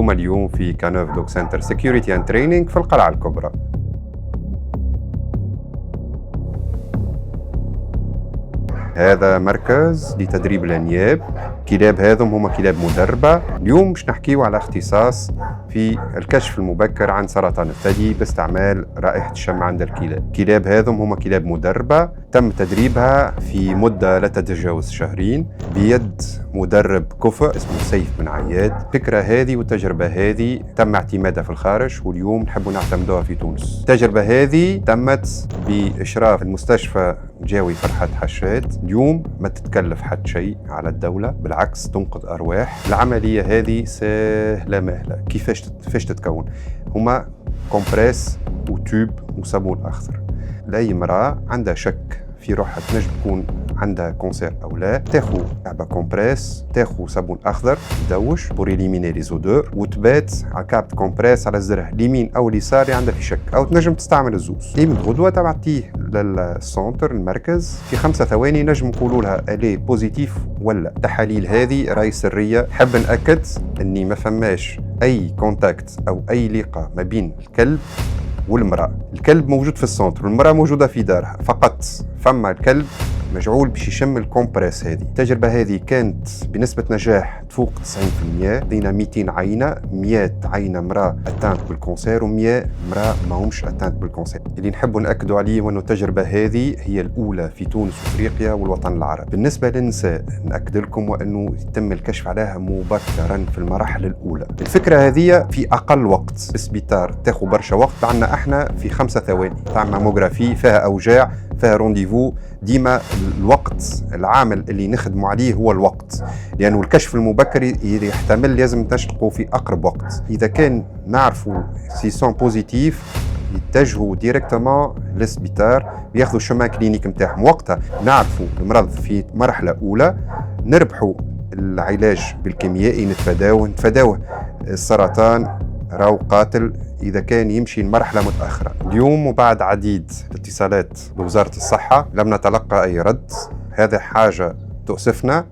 أنتم اليوم في كانوف دوك سنتر سيكيورتي اند تريننج في القلعة الكبرى. هذا مركز لتدريب الأنياب. كلاب هذم هما كلاب مدربة. اليوم مش نحكيو على اختصاص في الكشف المبكر عن سرطان الثدي باستعمال رائحة الشم عند الكلاب. كلاب هذم هما كلاب مدربة تم تدريبها في مدة لا تتجاوز شهرين بيد مدرب كفء اسمه سيف بن عياد. الفكرة هذه والتجربة هذه تم اعتمادها في الخارج واليوم نحب نعتمدوها في تونس. التجربة هذه تمت بإشراف المستشفى جاوي فرحات حشاد. اليوم ما تتكلف حد شيء على الدولة، بالعكس تنقذ أرواح. العملية هذه سهلة مهلة. كيفاش تتكون؟ هما كومبريس وتوب وصابون أخضر. لأي امرأة عندها شك في روحها تنجم تكون عندها كونسير او لا، تاخو كعبه كومبريس، تاخو صابون اخضر يدوش بور إليميني لي زودور، وتبات على كعبه كومبريس على الزرع اليمين او اليسار اللي عندها في شك، او تنجم تستعمل الزوز. من غدوه تبعتيه للسونتر المركز في 5 ثواني نجم نقولوا لها الي بوزيتيف ولا. التحاليل هذه راهي سريه. حب ناكد اني ما فماش اي كونتاكت او اي لقاء ما بين الكلب والمرأة. الكلب موجود في السنتر والمرأة موجودة في دارها فقط. فما الكلب مجعول باش يشم الكومبريس هذه. التجربة هذه كانت بنسبة نجاح تفوق 90%. دينا 200 عينة، 100 عينة مرأة أتانت بالكونسير و100 مرأة ما همش أتانت بالكونسير. اللي نحب نأكدوا عليه وأنه التجربة هذه هي الأولى في تونس وأفريقيا والوطن العربي. بالنسبة للنساء نأكد لكم وأنه يتم الكشف عليها مبكرا في المراحل الأولى. الفكرة هذه في أقل وقت. السبيطار تاخذ برشا وقت، عندنا احنا في 5 ثواني. تعمل ماموغرافي فيها أوجاع فيها رونديفو. ديما الوقت العامل اللي نخدموا عليه هو الوقت، لأنه الكشف المبكر يحتمل لازم تشتقوا في أقرب وقت. إذا كان نعرفوا سي سون بوزيتيف يتجهوا ديريكتومون للسبيطار ياخذوا الشما كلينيك نتاعهم. وقتها نعرفوا المرض في مرحلة أولى، نربحوا العلاج بالكيميائي، نتفاداوه السرطان راهو قاتل إذا كان يمشي لمرحلة متأخرة. اليوم وبعد عديد الاتصالات بوزارة الصحة لم نتلقى أي رد. هذا حاجة تؤسفنا،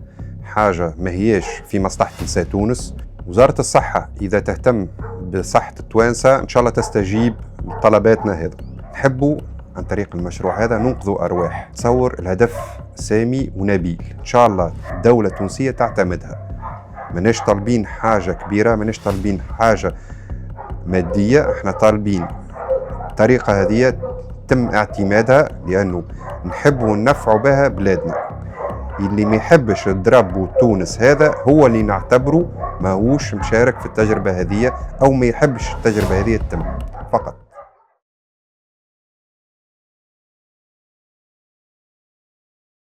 حاجة ما هياش في مصلحة نساء تونس. وزارة الصحة إذا تهتم بصحة التوانسة إن شاء الله تستجيب لطلباتنا. هذا نحبوا عن طريق المشروع هذا ننقذوا أرواح. تصور الهدف سامي ونبيل. إن شاء الله الدولة التونسية تعتمدها. مناش طالبين حاجة كبيرة، مناش طالبين حاجة مادية، احنا طالبين الطريقة هذه تم اعتمادها لأنه نحبوا ننفعوا بها بلادنا. اللي ما يحبش الضرب تونس هذا هو اللي نعتبره ما هوش مشارك في التجربة هذه أو ما يحبش التجربة هذه تتم فقط.